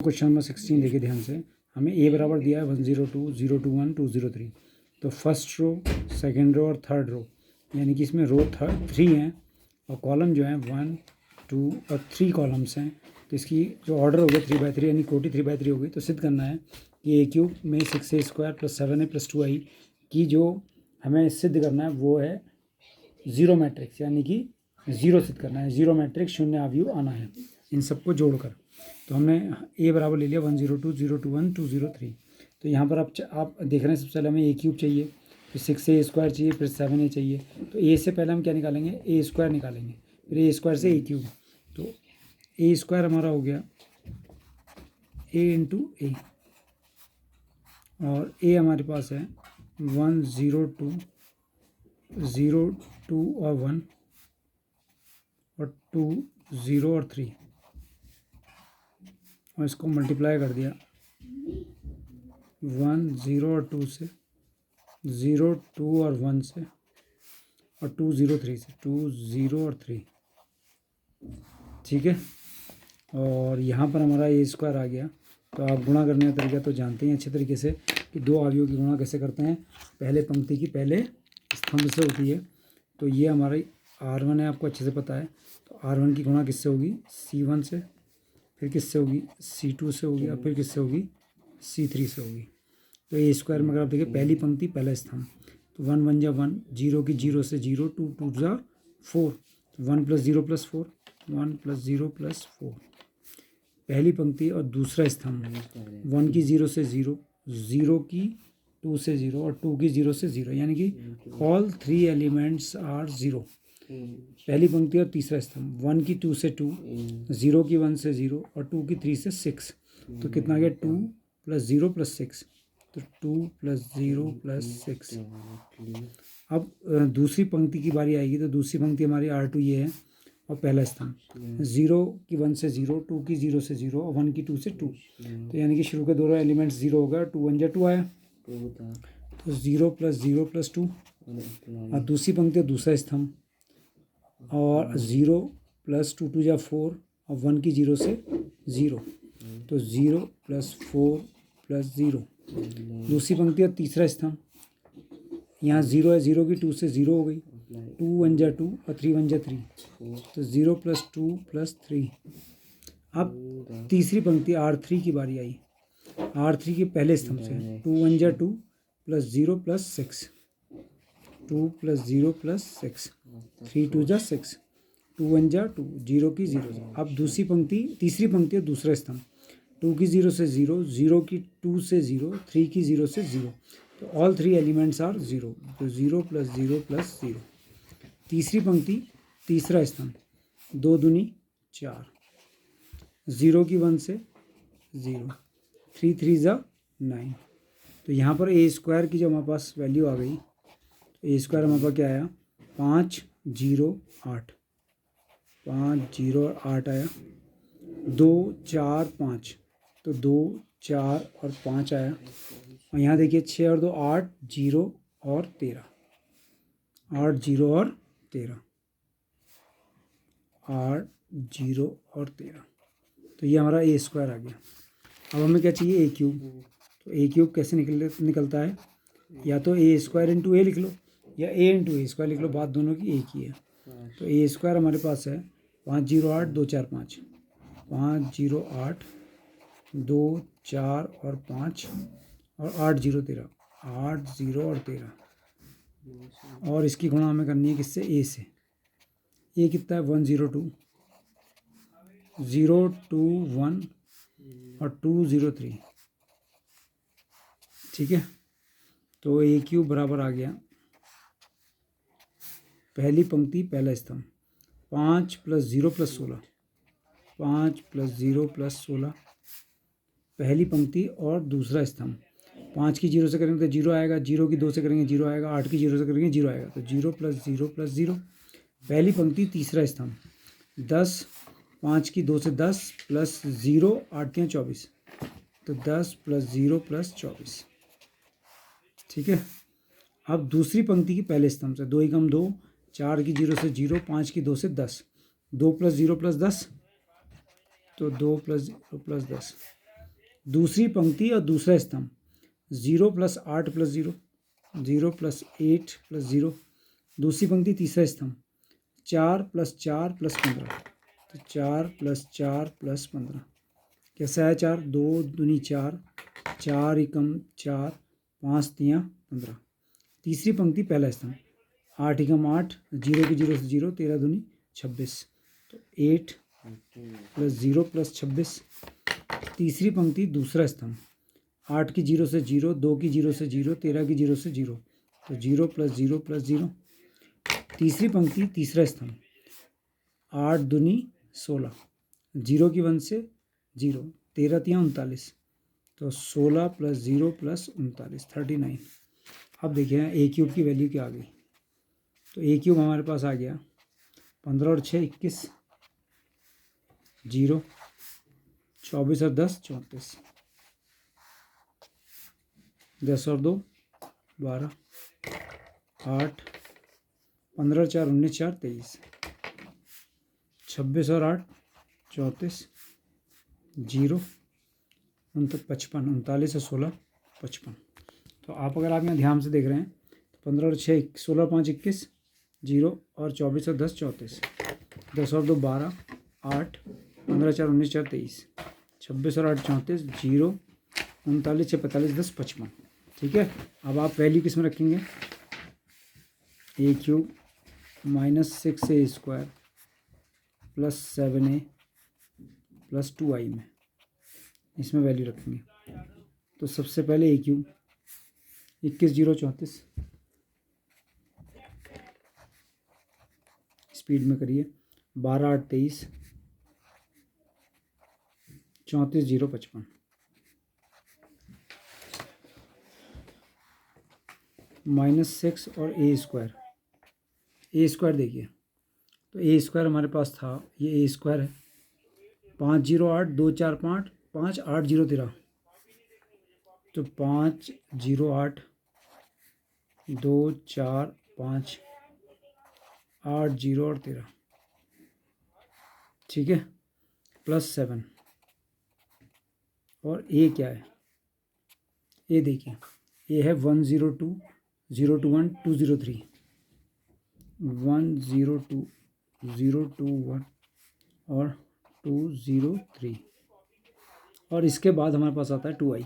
Question number 16 देखिए ध्यान से। हमें ए बराबर दिया है 102, 021, 203। तो फर्स्ट रो, सेकेंड रो और थर्ड रो, यानी कि इसमें रो 3 हैं और कॉलम जो है 1, 2 और 3 कॉलम्स हैं। तो इसकी जो ऑर्डर हो गया 3/3 यानी कोटि 3/3 हो गई। तो सिद्ध करना है कि a³ में 6a² + 7a + 2i की जो हमें सिद्ध करना है वो है जीरो मैट्रिक्स, यानी कि जीरो सिद्ध करना है। जीरो मैट्रिक्स, शून्य अवयव आना है इन सबको जोड़कर। तो हमने ए बराबर ले लिया 102, 021, 203। तो यहाँ पर आप देख रहे हैं सबसे पहले हमें a³ चाहिए, फिर 6a² चाहिए, फिर 7a चाहिए। तो a से पहले हम क्या निकालेंगे, a² निकालेंगे, फिर a² से a³। तो a² हमारा हो गया a × a, और a हमारे पास है 1, 0, 2, 0, 2 और 1 और 2, 0 और 3, और इसको मल्टीप्लाई कर दिया 1, 0 और 2 से, 0, 2 और 1 से, और 2, 0, 3 से, 2, 0 और 3। ठीक है, और यहाँ पर हमारा a² आ गया। तो आप गुणा करने का तरीका तो जानते हैं अच्छे तरीके से कि दो अवयवों की गुणा कैसे करते हैं। पहले पंक्ति की पहले स्तंभ से होती है। तो ये हमारी R1 है, आपको अच्छे से पता है। तो R1 की गुणा किससे होगी, C1 से, फिर किससे होगी, C2 से होगी, और फिर किससे होगी, C3 से होगी। तो a² में अगर आप देखिए पहली पंक्ति पहला स्तंभ, तो 1 1 जा 1, 0 की 0 से 0, 2 2 जा 4, 1 + 0 + 4, 1 + 0 + 4 पहली पंक्ति। और दूसरा स्तंभ 1 की 0 से 0, 0 की 2 से 0 और 2 की 0 से 0, यानी कि ऑल 3 एलिमेंट्स आर 0। पहली पंक्ति और तीसरा स्तंभ 1 की 2 से 2, 0 की 1 से 0 और 2 की 3 से 6। तो कितना आ गया, 2 + 0 + 6, तो 2 + 0 + 6। अब दूसरी पंक्ति की बारी आएगी। तो दूसरी पंक्ति हमारी R2 ये है, और पहला स्तंभ 0 की 1 से 0, 2 की 0 से 0 और 1 की 2 से 2। तो यानी कि शुरू के दोनों एलिमेंट्स 0 होगा, 2 1 जा 2 आया, तो 0 + 0 + 2। और दूसरी पंक्ति और दूसरा स्तंभ, और 0 + 2 2 जा 4 और 1 की 0 से 0, तो 0 + 4 + 0। दूसरी पंक्ति और तीसरा स्तंभ, यहाँ 0 है, 0 की 2 से 0 हो गई, 2 1 जा 2 और 3 1 जा 3, तो 0 + 2 + 3। अब तीसरी पंक्ति R3 की बारी आई। R3 के पहले स्तंभ से 2 1 जा 2 + 0 + 6, 2 + 0 + 6, 3 2 जा 6, 2 1 जा 2, 0 की 0 से। अब दूसरी पंक्ति, तीसरी पंक्ति और दूसरा स्तंभ 2 की 0 से 0, 0 की 2 से 0, 3 की 0 से 0। तो ऑल 3 एलिमेंट्स आर 0, तो 0 + 0 + 0। तीसरी पंक्ति तीसरा स्तंभ 2 दूनी 4, 0 की 1 से 0, 3 3 जा 9। तो यहाँ पर a² की जो हमारे पास वैल्यू आ गई, तो a² हमारे पास क्या आया, 5 0 8, 5 0 और 8 आया। 2 4 5, तो 2 4 और 5 आया। और यहाँ देखिए 6 और 2 8, 0 और 13, 8 0 और 13, 8 0 और 13। तो ये हमारा a² आ गया। अब हमें क्या चाहिए, a³। तो a³ कैसे निकलता है, या तो a² × a लिख लो, या a × a² लिख लो, बात दोनों की एक ही है। तो a² हमारे पास है 5 0 8 2 4 5, 5 0 8 2 4 और 5, और 8 0 13, 8 0 और 13। और इसकी गुणा हमें करनी है किससे, a से। a कितना है, 1 0 2, 0 2 1 और 2 0 3। ठीक है, तो a³ बराबर आ गया पहली पंक्ति पहला स्तंभ 5 + 0 + 16, 5 + 0 + 16 पहली पंक्ति और दूसरा स्तंभ। 5 की 0 से करेंगे तो 0 आएगा, 0 की 2 से करेंगे 0 आएगा, 8 की 0 से करेंगे 0 आएगा, तो 0 + 0 + 0 पहली पंक्ति तीसरा स्तंभ। 10 5 की 2 से 10 + 0 8 के 24, तो 10 + 0 + 24। ठीक है, अब दूसरी पंक्ति की पहले स्तंभ से 2 × 2, 4 की 0 से 0, 5 की 2 से 10, 2 + 0 + 10, तो 2 + 0 + 10, दूसरी पंक्ति और दूसरा स्तंभ 0 + 8 + 0, 0 + 8 + 0। दूसरी पंक्ति तीसरा स्तंभ 4 + 4 + 15, तो 4 + 4 + 15 कैसा है? 4 2 दूनी 4, 4 एकम 4, 5 तियाँ 15। तीसरी पंक्ति पहला स्तंभ 8 एकम 8, 0 की 0 से 0, 13 दूनी 26, तो 8 + 0 + 26। तीसरी पंक्ति दूसरा स्तंभ 8 की 0 से 0, 2 की 0 से 0, 13 की 0 से 0, तो 0 + 0 + 0। तीसरी पंक्ति तीसरा स्तंभ 8 दूनी 16, 0 की 1 से 0, 13 तियाँ 39, तो 16 + 0 + 39, 39। अब देखिए ए क्यूब की वैल्यू क्या आ गई। तो ए क्यूब हमारे पास आ गया 15 और 6 21, 0, 24 और 10 34, 10 और 2 12, 8, 15 4 19 4 23, 26 और 8 34, 0 55, 39 और 16 55। तो अगर आप यहाँ ध्यान से देख रहे हैं तो 15 और 6 16 5 21, 0 और 24 और 10 34, 10 और 2 12, 8, 15 4 19 4 23, 26 और 8 34, 0 39 6 45 10 55। ठीक है, अब आप वैल्यू किस में रखेंगे? ए क्यूब -6a² + 7a + 2i में, इसमें वैल्यू रखेंगे। तो सबसे पहले ए क्यूब 21 0 34, स्पीड में करिए, 12 8 23, 34 0 55, -6 और a² देखिए, तो a² हमारे पास था, ये a² है, 5 0 8 2 4 5 5 8 0 13, तो 5 0 8 2 4 5 8 0 और 13, ठीक है, +7। और ए क्या है? ए देखिए, ए है 102 021 203, 102 021 और 203। और इसके बाद हमारे पास आता है 2i,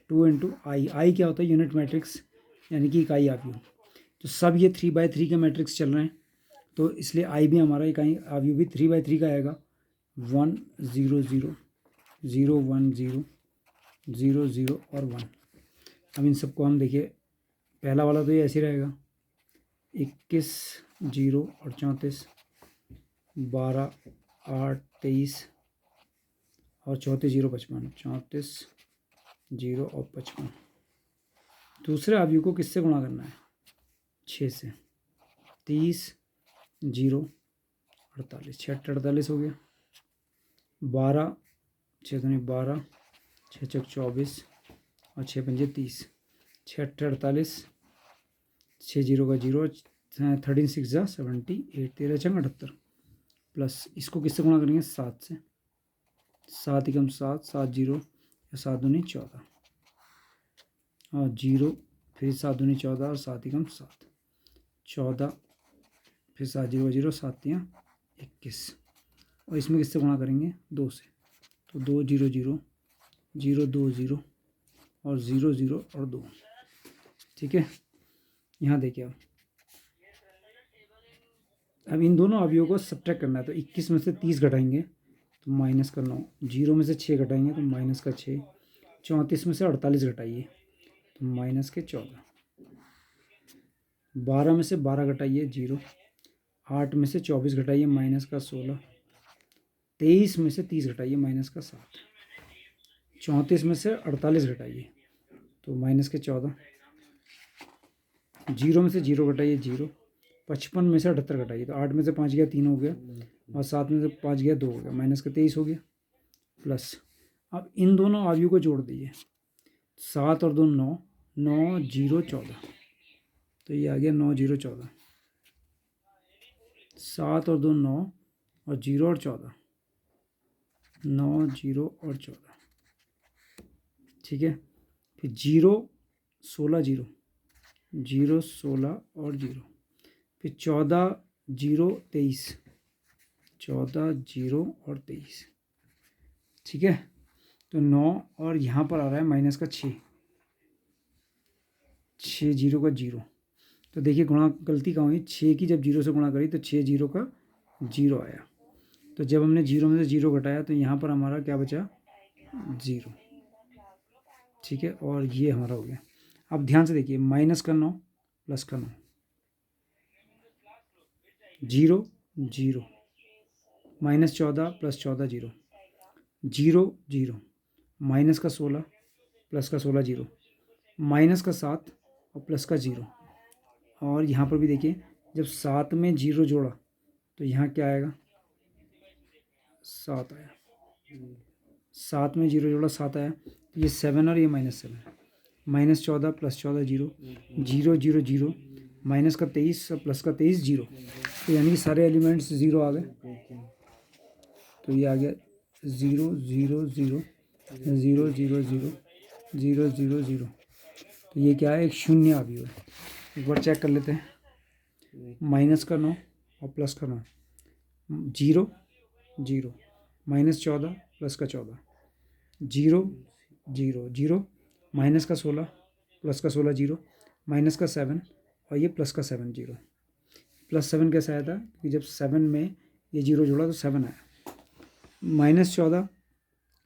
2 × i क्या होता है? यूनिट मैट्रिक्स, यानी कि इकाई आव्यूह। तो सब ये 3/3 के मैट्रिक्स चल रहे हैं, तो इसलिए आई भी हमारा इकाई आव्यूह भी 3/3 का आएगा। 1 0 0 0 1 0 0 0 और 1। अब इन सबको हम देखिए, पहला वाला तो ये ऐसे रहेगा, 21 0 और 34, 12 8 23 और 34 0 55, 34 0 और 55। दूसरे आव्यूह को किससे गुणा करना है? 6 से, 30 0 48, 6 48 हो गया, 12 6 दूनी 12, 6 चौक 24 और 6 पंजे 30, 6 48, 6 0 का 0, 13 6 जा 78, 13 छंग 78, प्लस इसको किससे गुणा करेंगे? 7 से, 7 एकम 7, 7 0 या 7 दूनी 14 और 0, फिर 7 दूनी 14 और 7 एकम 7, 14, फिर 7 0 0, 7 3 21। और इसमें किससे गुणा करेंगे? 2 से, तो 2 0 0 0 2 0 और 0 0 और 2, ठीक है। यहाँ देखिए, अब इन दोनों अवयवों को सब्ट्रैक्ट करना है, तो 21 में से 30 घटाएंगे तो -9, 0 में से 6 घटाएंगे तो -6, 34 में से 48 घटाइए तो -14, 12 में से 12 घटाइए 0, 8 में से 24 घटाइए -16, 23 में से 30 घटाइए -7, 34 में से 48 घटाइए तो -14, 0 में से 0 घटाइए 0, 55 में से 78 घटाइए तो 8 में से 5 गया 3 हो गया और 7 में से 5 गया 2 हो गया, -23 हो गया, प्लस अब इन दोनों आव्यूह को जोड़ दीजिए, 7 और 2 9, 9 0 14, तो ये आ गया 9 0 14, 7 और 2 9 और 0 और 14, 9 0 और 14, ठीक है। फिर 0 16 0, 0 16 और 0, फिर 14 0 23, 14 0 और 23, ठीक है। तो 9 और यहाँ पर आ रहा है माइनस का 6, 6 0 का 0। तो देखिए गुणा गलती कहाँ हुई, 6 की जब 0 से गुणा करी तो 6 0 का 0 आया। तो जब हमने 0 में से 0 घटाया तो यहाँ पर हमारा क्या बचा, 0, ठीक है। और ये हमारा हो गया। अब ध्यान से देखिए, माइनस का 9 प्लस का 9, 0 0, माइनस 14 प्लस 14 0, 0 0, माइनस का 16 प्लस का 16 0, माइनस का 7 और प्लस का 0। और यहाँ पर भी देखिए, जब 7 में 0 जोड़ा तो यहाँ क्या आएगा, 7 आया। 7 में 0 जोड़ा 7 आया। तो ये 7 और ये -7, माइनस 14 प्लस 14 0, 0 0 0, माइनस का 23 और प्लस का 23 0। तो यानी कि सारे एलिमेंट्स 0 आ गए। तो ये आ गया 0 0 0 0 0 0 0 0 0। तो ये क्या है, एक शून्य अवयव है। एक बार चेक कर लेते हैं। माइनस का 9 और प्लस का 9, 0 0, माइनस 14 प्लस का 14, 0 0 0, माइनस का 16 प्लस का 16 0, माइनस का 7 और ये प्लस का 7 0। प्लस 7 कैसे आया था कि जब 7 में ये 0 जोड़ा तो 7 आया। माइनस 14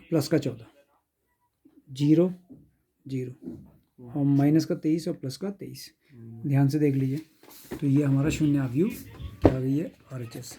प्लस का 14, 0 0, और माइनस का 23 और प्लस का 23। ध्यान से देख लीजिए। तो ये हमारा शून्य अवयव क्या आ गई है, RHS।